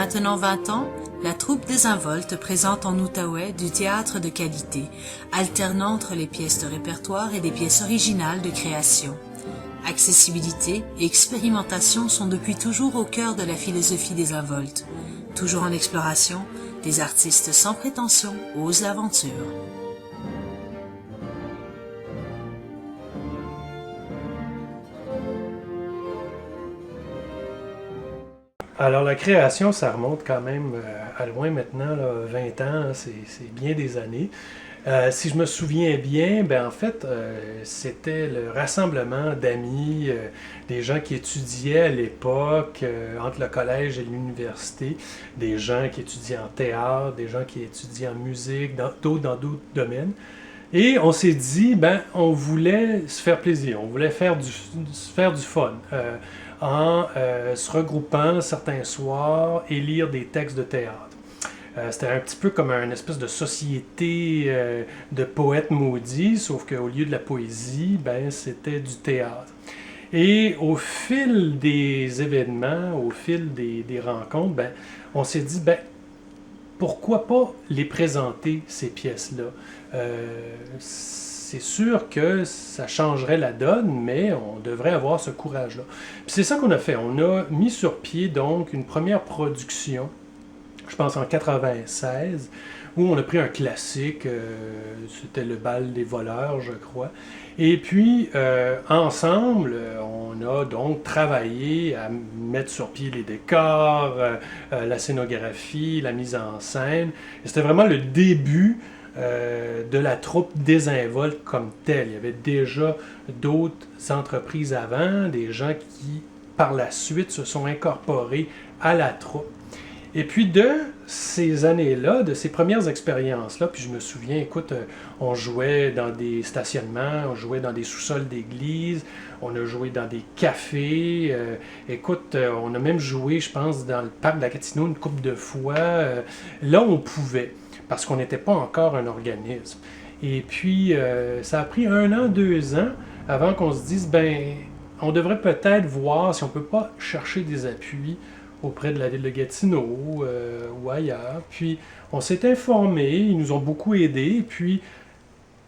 maintenant 20 ans, la troupe Désinvolte présente en Outaouais du théâtre de qualité, alternant entre les pièces de répertoire et des pièces originales de création. Accessibilité et expérimentation sont depuis toujours au cœur de la philosophie Désinvolte. Toujours en exploration, des artistes sans prétention osent l'aventure. Alors la création, ça remonte quand même à loin maintenant, là, 20 ans, là, c'est bien des années. Si je me souviens bien, ben en fait, c'était le rassemblement d'amis, des gens qui étudiaient à l'époque, entre le collège et l'université, des gens qui étudiaient en théâtre, des gens qui étudiaient en musique, d'autres dans d'autres domaines. Et on s'est dit, ben, on voulait se faire plaisir, on voulait faire du fun, en se regroupant certains soirs et lire des textes de théâtre. C'était un petit peu comme une espèce de société de poètes maudits, sauf qu'au lieu de la poésie, ben, c'était du théâtre. Et au fil des événements, au fil des rencontres, ben, on s'est dit, ben, pourquoi pas les présenter, ces pièces-là? C'est sûr que ça changerait la donne, mais on devrait avoir ce courage-là. Puis c'est ça qu'on a fait. On a mis sur pied donc une première production, je pense en 96, où on a pris un classique, c'était le bal des voleurs, je crois. Et puis, ensemble, on a donc travaillé à mettre sur pied les décors, la scénographie, la mise en scène. Et c'était vraiment le début de la troupe Désinvolte comme telle. Il y avait déjà d'autres entreprises avant, des gens qui, par la suite, se sont incorporés à la troupe. Et puis de ces années-là, de ces premières expériences-là, puis je me souviens, écoute, on jouait dans des stationnements, on jouait dans des sous-sols d'églises, on a joué dans des cafés, écoute, on a même joué, je pense, dans le parc de la Gatineau une couple de fois. Là, on pouvait, parce qu'on n'était pas encore un organisme. Et puis, ça a pris 1 an, 2 ans, avant qu'on se dise, ben, on devrait peut-être voir si on ne peut pas chercher des appuis auprès de la ville de Gatineau ou ailleurs. Puis on s'est informé, ils nous ont beaucoup aidés, puis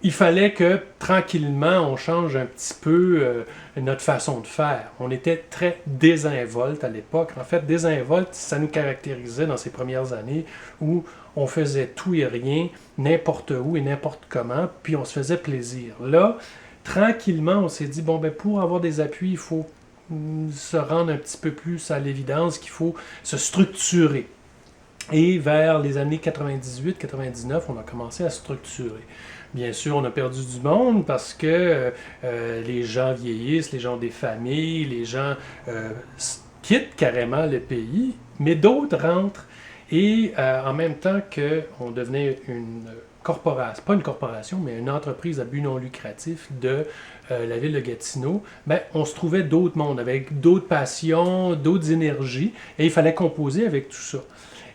il fallait que tranquillement on change un petit peu notre façon de faire. On était très désinvolte à l'époque. En fait, désinvolte, ça nous caractérisait dans ces premières années où on faisait tout et rien, n'importe où et n'importe comment, puis on se faisait plaisir. Là, tranquillement, on s'est dit, bon, ben pour avoir des appuis, il faut se rendre un petit peu plus à l'évidence qu'il faut se structurer. Et vers les années 98-99, on a commencé à structurer. Bien sûr, on a perdu du monde parce que les gens vieillissent, les gens ont des familles, les gens quittent carrément le pays, mais d'autres rentrent. Et en même temps qu'on devenait une corporation, pas une corporation, mais une entreprise à but non lucratif de la ville de Gatineau, ben, on se trouvait d'autres mondes, avec d'autres passions, d'autres énergies, et il fallait composer avec tout ça.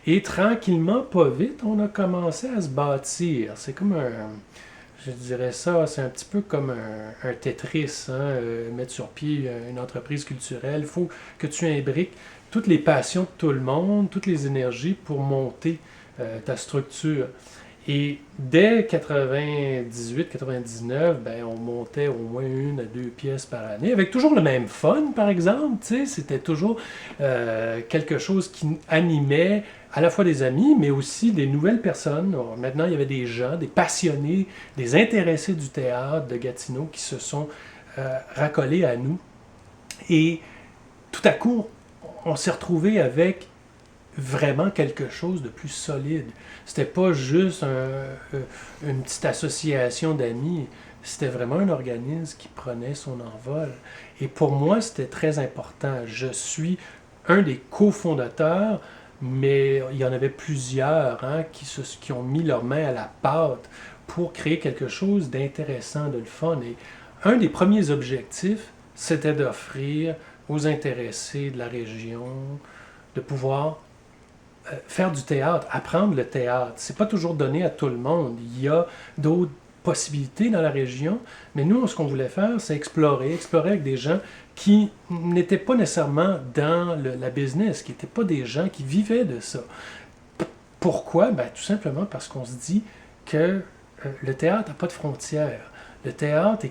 Et tranquillement, pas vite, on a commencé à se bâtir. C'est comme je dirais ça, c'est un petit peu comme un Tetris, hein, mettre sur pied une entreprise culturelle. Il faut que tu imbriques toutes les passions de tout le monde, toutes les énergies pour monter ta structure. Et dès 98-99, ben, on montait au moins 1 à 2 pièces par année, avec toujours le même fun, par exemple. C'était toujours quelque chose qui animait à la fois des amis, mais aussi des nouvelles personnes. Alors, maintenant, il y avait des gens, des passionnés, des intéressés du théâtre de Gatineau qui se sont racolés à nous. Et tout à coup, on s'est retrouvé avec vraiment quelque chose de plus solide. C'était pas juste une petite association d'amis, c'était vraiment un organisme qui prenait son envol. Et pour moi, c'était très important. Je suis un des cofondateurs, mais il y en avait plusieurs hein, qui ont mis leurs mains à la pâte pour créer quelque chose d'intéressant, de le fun. Et un des premiers objectifs, c'était d'offrir aux intéressés de la région de pouvoir faire du théâtre, apprendre le théâtre. C'est pas toujours donné à tout le monde. Il y a d'autres possibilités dans la région, mais nous, ce qu'on voulait faire, c'est explorer avec des gens qui n'étaient pas nécessairement dans la business, qui n'étaient pas des gens qui vivaient de ça. Pourquoi? Ben, tout simplement parce qu'on se dit que le théâtre n'a pas de frontières. Le théâtre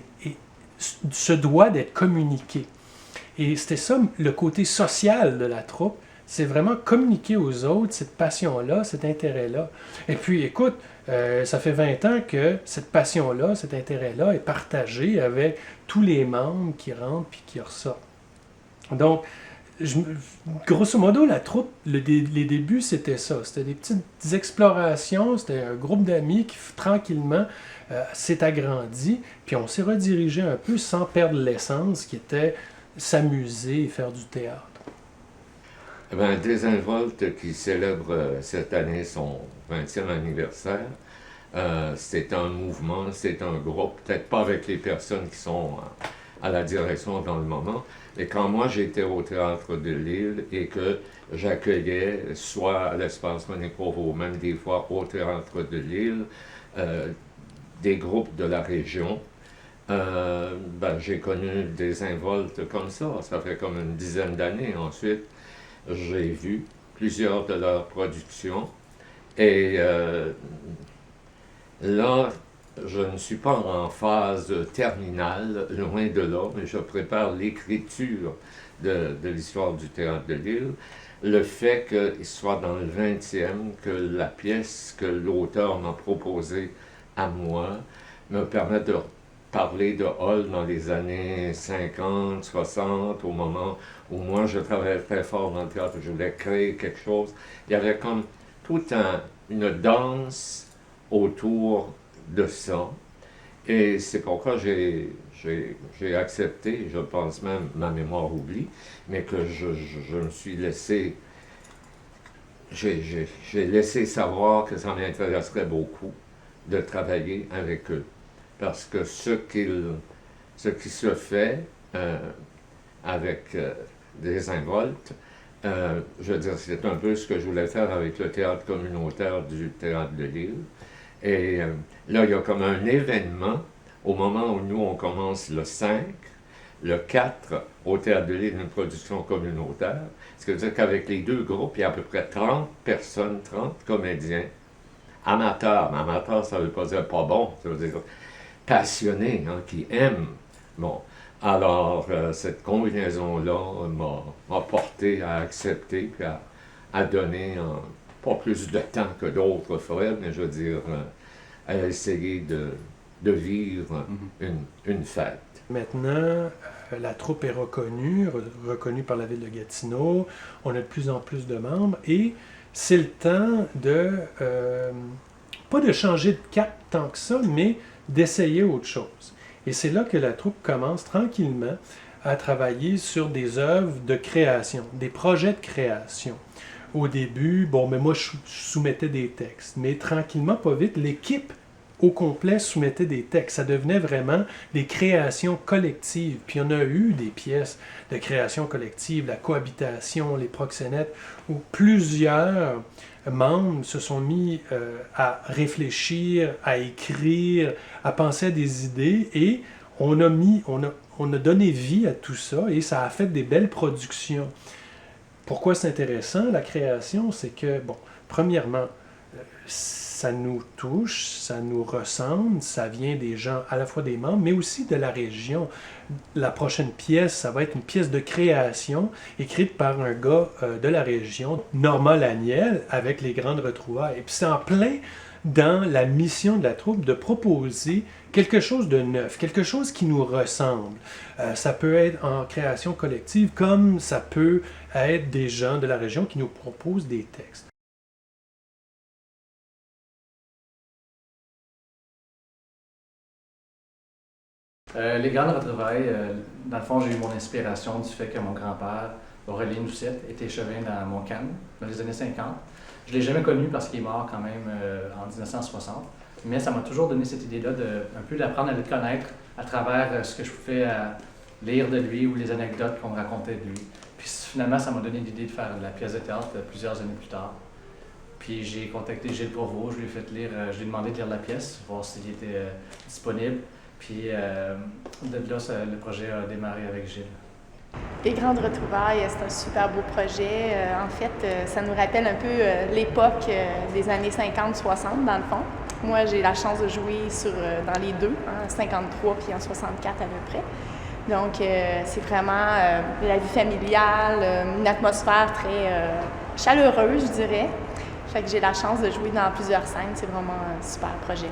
se doit d'être communiqué. Et c'était ça le côté social de la troupe, c'est vraiment communiquer aux autres cette passion-là, cet intérêt-là. Et puis, écoute, ça fait 20 ans que cette passion-là, cet intérêt-là est partagé avec tous les membres qui rentrent puis qui ressortent. Donc, grosso modo, la troupe, les débuts, c'était ça. C'était des petites explorations, c'était un groupe d'amis qui, tranquillement, s'est agrandi, puis on s'est redirigé un peu sans perdre l'essence, qui était s'amuser et faire du théâtre. Eh bien, Désinvolte, qui célèbre cette année son 20e anniversaire, c'est un mouvement, c'est un groupe, peut-être pas avec les personnes qui sont à la direction dans le moment, mais quand moi j'étais au Théâtre de Lille et que j'accueillais soit à l'Espace Monique Provost, ou même des fois au Théâtre de Lille, des groupes de la région, j'ai connu Désinvolte comme ça fait comme une dizaine d'années. Ensuite, j'ai vu plusieurs de leurs productions et là, je ne suis pas en phase terminale, loin de là, mais je prépare l'écriture de l'histoire du Théâtre de Lille. Le fait qu'il soit dans le 20e, que la pièce que l'auteur m'a proposée à moi me permet de parler de Hall dans les années 50, 60, au moment où moi je travaillais très fort dans le théâtre, je voulais créer quelque chose. Il y avait comme toute une danse autour de ça. Et c'est pourquoi j'ai accepté, je pense même, ma mémoire oublie, mais que je me suis laissé, j'ai laissé savoir que ça m'intéresserait beaucoup de travailler avec eux. Parce que ce qui se fait avec Désinvolte, je veux dire, c'est un peu ce que je voulais faire avec le théâtre communautaire du Théâtre de Lille. Et là, il y a comme un événement, au moment où nous, on commence le 5, le 4, au Théâtre de Lille, une production communautaire. Ce qui veut dire qu'avec les deux groupes, il y a à peu près 30 personnes, 30 comédiens, amateurs. Mais amateurs, ça ne veut pas dire pas bon, ça veut dire passionnés, hein, qui aiment. Bon, alors, cette combinaison-là m'a porté à accepter, puis à donner pas plus de temps que d'autres feraient, mais je veux dire, à essayer de vivre une fête. Maintenant, la troupe est reconnue par la ville de Gatineau, on a de plus en plus de membres, et c'est le temps de, pas de changer de cap tant que ça, mais d'essayer autre chose. Et c'est là que la troupe commence tranquillement à travailler sur des œuvres de création, des projets de création. Au début, mais moi je soumettais des textes, mais tranquillement, pas vite, l'équipe au complet soumettait des textes. Ça devenait vraiment des créations collectives. Puis on a eu des pièces de création collective, la cohabitation, les proxénètes, où plusieurs membres se sont mis à réfléchir, à écrire, à penser à des idées, et on a donné vie à tout ça, et ça a fait des belles productions. Pourquoi c'est intéressant, la création? C'est que, premièrement, ça nous touche, ça nous ressemble, ça vient des gens, à la fois des membres, mais aussi de la région. La prochaine pièce, ça va être une pièce de création écrite par un gars de la région, Norma Laniel, avec les grandes retrouvailles. Et puis c'est en plein dans la mission de la troupe de proposer quelque chose de neuf, quelque chose qui nous ressemble. Ça peut être en création collective, comme ça peut être des gens de la région qui nous proposent des textes. Les grandes retrouvailles, dans le fond, j'ai eu mon inspiration du fait que mon grand-père, Aurélien Doucette, était échevin dans Montcalm dans les années 50. Je ne l'ai jamais connu parce qu'il est mort quand même en 1960, mais ça m'a toujours donné cette idée-là un peu d'apprendre à le connaître à travers ce que je pouvais lire de lui ou les anecdotes qu'on me racontait de lui. Puis finalement, ça m'a donné l'idée de faire la pièce de théâtre plusieurs années plus tard. Puis j'ai contacté Gilles Provost, je lui ai demandé de lire la pièce, voir s'il était disponible. Puis de là, le projet a démarré avec Gilles. Les Grandes Retrouvailles, c'est un super beau projet. En fait, ça nous rappelle un peu l'époque des années 50-60, dans le fond. Moi, j'ai la chance de jouer dans les deux, en 53 puis en 64 à peu près. Donc, c'est vraiment la vie familiale, une atmosphère très chaleureuse, je dirais. Fait que j'ai la chance de jouer dans plusieurs scènes. C'est vraiment un super projet.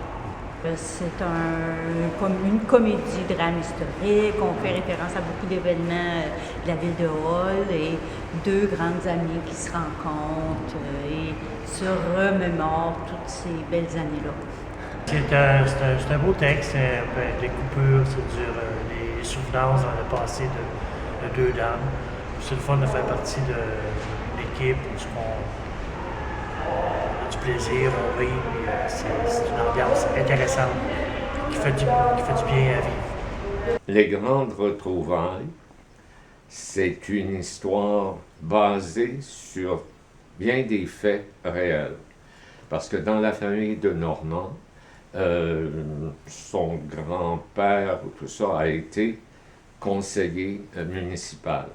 C'est une comédie-drame historique. On fait référence à beaucoup d'événements de la ville de Hall et deux grandes amies qui se rencontrent et se remémorent toutes ces belles années-là. C'est un beau texte, un peu avec des coupures, c'est les souvenances dans le passé de deux dames. C'est le fun de faire partie de l'équipe où on a du plaisir, on rit, c'est une ambiance intéressante qui fait du bien à vivre. Les Grandes Retrouvailles, c'est une histoire basée sur bien des faits réels. Parce que dans la famille de Normand, son grand-père, tout ça, a été conseiller municipal.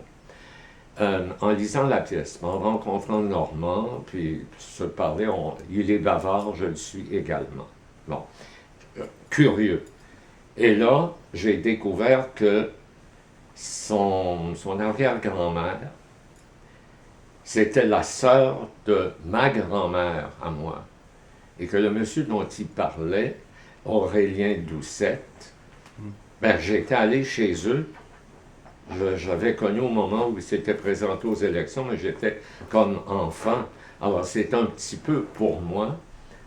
En lisant la pièce, en rencontrant Normand, puis se parler, il est bavard, je le suis également. Bon, curieux. Et là, j'ai découvert que son arrière-grand-mère, c'était la sœur de ma grand-mère à moi. Et que le monsieur dont il parlait, Aurélien Doucette, ben, j'étais allé chez eux. J'avais connu au moment où il s'était présenté aux élections, mais j'étais comme enfant. Alors, c'est un petit peu, pour moi,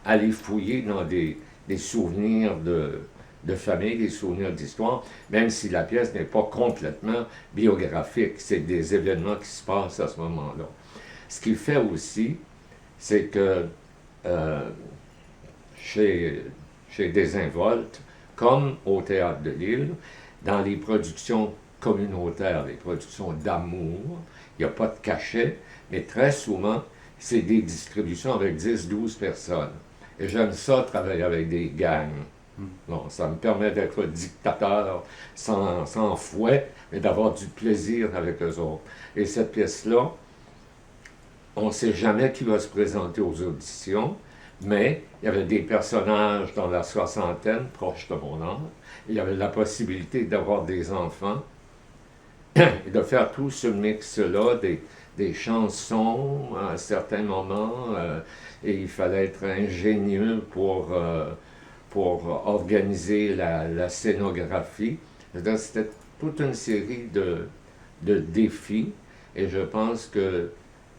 aller fouiller dans des souvenirs de famille, des souvenirs d'histoire, même si la pièce n'est pas complètement biographique. C'est des événements qui se passent à ce moment-là. Ce qu'il fait aussi, c'est que chez Désinvolte, comme au Théâtre de Lille, dans les productions communautaires, les productions d'amour, il n'y a pas de cachet, mais très souvent, c'est des distributions avec 10-12 personnes. Et j'aime ça, travailler avec des gangs. Bon, ça me permet d'être dictateur sans fouet, mais d'avoir du plaisir avec eux autres. Et cette pièce-là, on ne sait jamais qui va se présenter aux auditions, mais il y avait des personnages dans la soixantaine, proches de mon âge. Il y avait la possibilité d'avoir des enfants et de faire tout ce mix-là, des chansons à certains moments, et il fallait être ingénieux pour organiser la scénographie. C'était toute une série de défis, et je pense que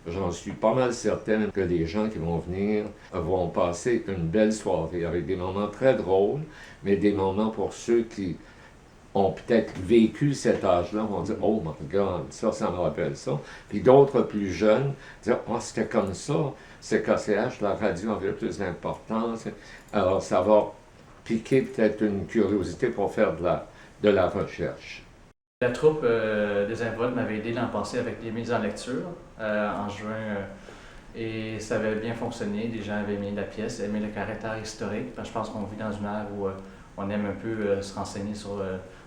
j'en suis pas mal certain que les gens qui vont venir vont passer une belle soirée avec des moments très drôles, mais des moments pour ceux qui ont peut-être vécu cet âge-là, vont dire « Oh my God, ça me rappelle ça ». Puis d'autres plus jeunes dire « Oh, c'était comme ça, c'est KCH, la radio avait plus d'importance ». Alors ça va piquer peut-être une curiosité pour faire de la recherche. La troupe Désinvolte m'avait aidé l'an passé avec les mises en lecture en juin et ça avait bien fonctionné. Les gens avaient aimé la pièce, aimé le caractère historique. Parce que je pense qu'on vit dans une ère où on aime un peu se renseigner sur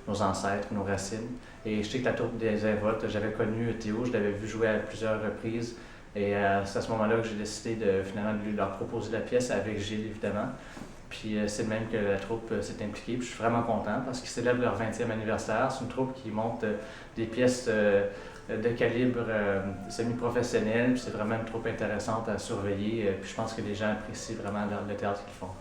nos ancêtres, nos racines. Et je sais que la troupe Désinvolte, j'avais connu Théo, je l'avais vu jouer à plusieurs reprises. Et c'est à ce moment-là que j'ai décidé de finalement leur proposer la pièce avec Gilles, évidemment. Puis c'est de même que la troupe s'est impliquée. Puis je suis vraiment content parce qu'ils célèbrent leur 20e anniversaire. C'est une troupe qui monte des pièces de calibre semi-professionnel. Puis c'est vraiment une troupe intéressante à surveiller. Puis je pense que les gens apprécient vraiment le théâtre qu'ils font.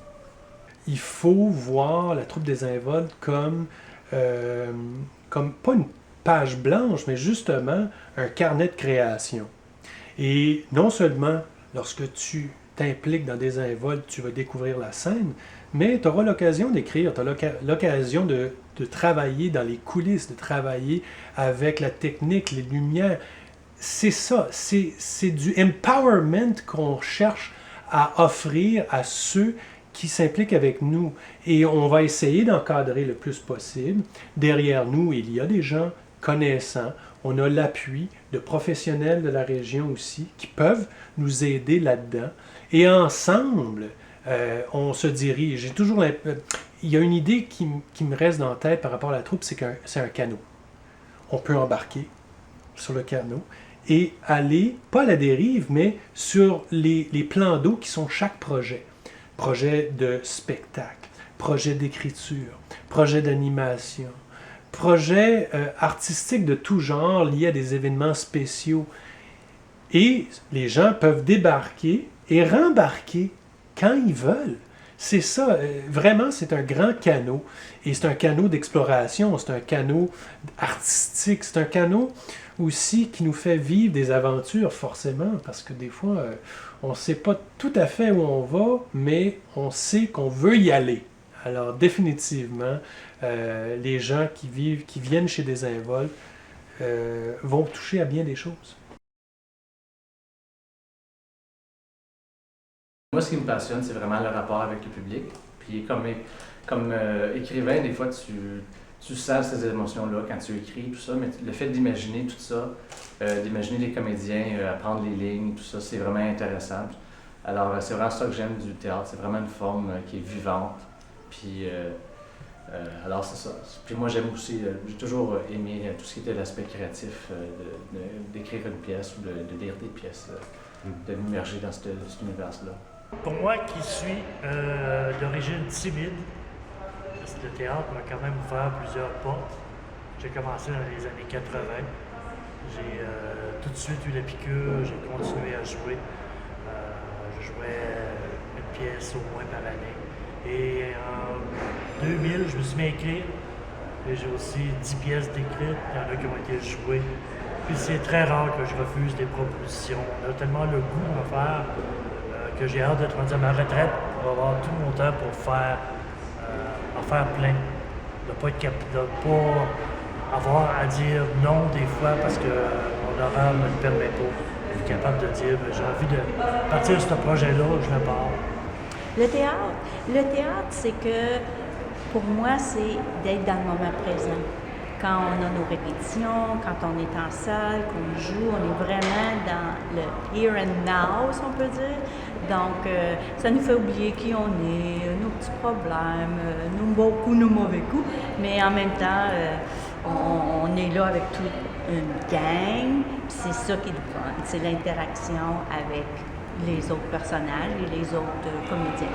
Il faut voir la troupe Désinvolte comme pas une page blanche, mais justement un carnet de création. Et non seulement lorsque tu t'impliques dans Désinvolte, tu vas découvrir la scène, mais tu auras l'occasion d'écrire, tu auras l'occasion de travailler dans les coulisses, de travailler avec la technique, les lumières. C'est ça, c'est du empowerment qu'on cherche à offrir à ceux qui s'impliquent avec nous. Et on va essayer d'encadrer le plus possible. Derrière nous, il y a des gens connaissants. On a l'appui de professionnels de la région aussi qui peuvent nous aider là-dedans. Et ensemble, on se dirige. J'ai toujours il y a une idée qui me reste dans la tête par rapport à la troupe, c'est c'est un canot. On peut embarquer sur le canot et aller, pas à la dérive, mais sur les plans d'eau qui sont chaque projet. Projet de spectacle, projet d'écriture, projet d'animation, projet artistique de tout genre lié à des événements spéciaux. Et les gens peuvent débarquer et rembarquer quand ils veulent. C'est ça, vraiment, c'est un grand canot. Et c'est un canot d'exploration, c'est un canot artistique, c'est un canot aussi qui nous fait vivre des aventures, forcément, parce que des fois, on ne sait pas tout à fait où on va, mais on sait qu'on veut y aller. Alors, définitivement, les gens qui viennent chez Désinvolte vont toucher à bien des choses. Moi, ce qui me passionne, c'est vraiment le rapport avec le public. Puis comme écrivain, des fois, tu sens ces émotions-là quand tu écris, tout ça, mais le fait d'imaginer tout ça, d'imaginer les comédiens, apprendre les lignes, tout ça, c'est vraiment intéressant. Alors, c'est vraiment ça que j'aime du théâtre. C'est vraiment une forme qui est vivante. Puis, alors, c'est ça. Puis moi, j'aime aussi, j'ai toujours aimé tout ce qui était l'aspect créatif, d'écrire une pièce ou de lire des pièces, de m'immerger dans cet univers-là. Pour moi, qui suis d'origine timide, parce que le théâtre m'a quand même ouvert plusieurs portes. J'ai commencé dans les années 80. J'ai tout de suite eu la piqûre, j'ai continué à jouer. Je jouais une pièce au moins par année. Et en 2000, je me suis mis à écrire. Et j'ai aussi 10 pièces d'écrites, il y en a qui ont été jouées. Puis c'est très rare que je refuse des propositions. On a tellement le goût de faire que j'ai hâte d'être rendu à ma retraite pour avoir tout mon temps pour en faire plein. De pas avoir à dire non des fois parce que mon horaire ne me le permet pas. Être capable de dire j'ai envie de partir sur ce projet-là, je le pars. Le théâtre, c'est que pour moi, c'est d'être dans le moment présent. Quand on a nos répétitions, quand on est en salle, qu'on joue, on est vraiment dans le here and now, si on peut dire. Donc, ça nous fait oublier qui on est, nos petits problèmes, nos beaux coups, nos mauvais coups. Mais en même temps, on est là avec toute une gang. Puis c'est ça qui est le fun. C'est l'interaction avec les autres personnages et les autres comédiens.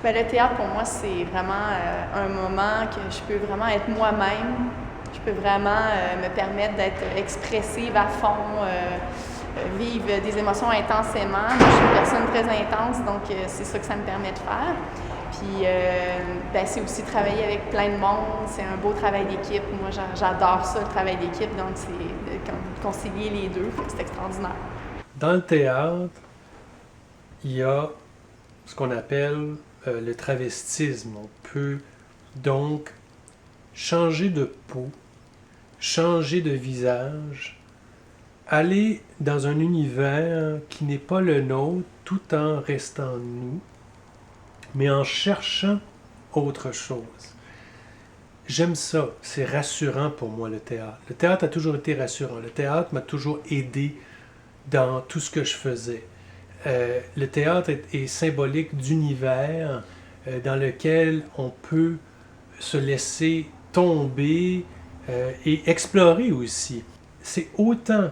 Bien, le théâtre, pour moi, c'est vraiment un moment que je peux vraiment être moi-même. Je peux vraiment me permettre d'être expressive à fond, vivre des émotions intensément. Moi, je suis une personne très intense, donc c'est ça que ça me permet de faire. Puis, ben, c'est aussi travailler avec plein de monde. C'est un beau travail d'équipe. Moi, j'adore ça, le travail d'équipe. Donc, c'est de concilier les deux. C'est extraordinaire. Dans le théâtre, il y a ce qu'on appelle le travestisme. On peut donc changer de peau, changer de visage, aller dans un univers qui n'est pas le nôtre tout en restant nous, mais en cherchant autre chose. J'aime ça, c'est rassurant pour moi le théâtre. Le théâtre a toujours été rassurant, le théâtre m'a toujours aidé dans tout ce que je faisais. Le théâtre est symbolique d'univers dans lequel on peut se laisser tomber et explorer aussi. C'est autant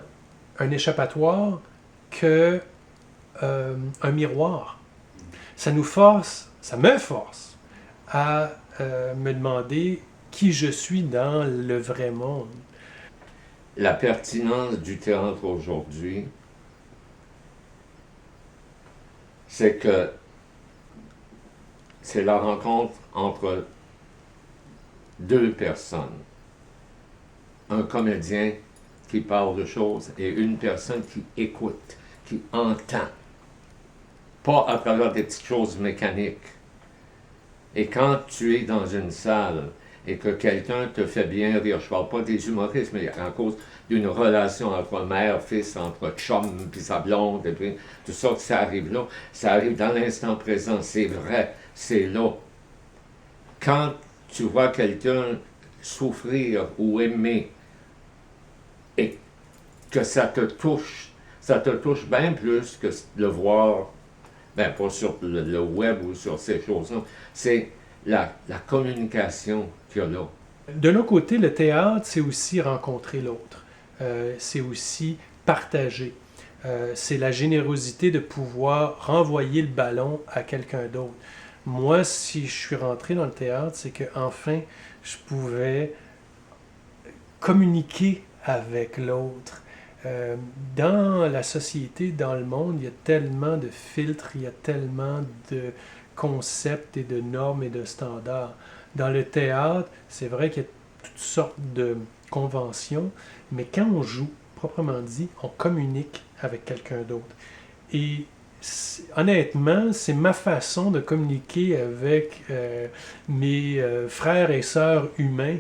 un échappatoire que un miroir. Ça nous force, ça me force à me demander qui je suis dans le vrai monde. La pertinence du théâtre aujourd'hui, c'est que c'est la rencontre entre deux personnes. Un comédien qui parle de choses et une personne qui écoute, qui entend. Pas à travers des petites choses mécaniques. Et quand tu es dans une salle et que quelqu'un te fait bien rire, je ne parle pas des humoristes, mais à cause d'une relation entre mère, fils, entre chum, puis sa blonde, et puis tout ça, ça arrive là. Ça arrive dans l'instant présent, c'est vrai, c'est là. Quand tu vois quelqu'un souffrir ou aimer, et que ça te touche bien plus que de le voir ben pas sur le web ou sur ces choses-là, c'est la communication qu'il y a là. De l'autre côté, le théâtre, c'est aussi rencontrer l'autre. C'est aussi partager. C'est la générosité de pouvoir renvoyer le ballon à quelqu'un d'autre. Moi, si je suis rentré dans le théâtre, c'est qu'enfin, je pouvais communiquer avec l'autre. Dans la société, dans le monde, il y a tellement de filtres, il y a tellement de concepts et de normes et de standards. Dans le théâtre, c'est vrai qu'il y a toutes sortes de conventions, mais quand on joue, proprement dit, on communique avec quelqu'un d'autre. Et honnêtement, c'est ma façon de communiquer avec mes frères et sœurs humains.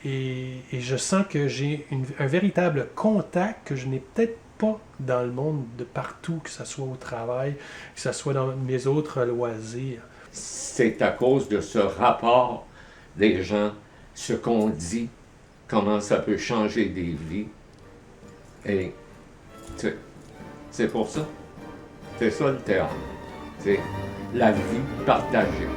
Et je sens que j'ai un véritable contact que je n'ai peut-être pas dans le monde de partout, que ce soit au travail, que ce soit dans mes autres loisirs. C'est à cause de ce rapport des gens, ce qu'on dit, comment ça peut changer des vies. Et c'est pour ça. C'est ça le théâtre. C'est la vie partagée.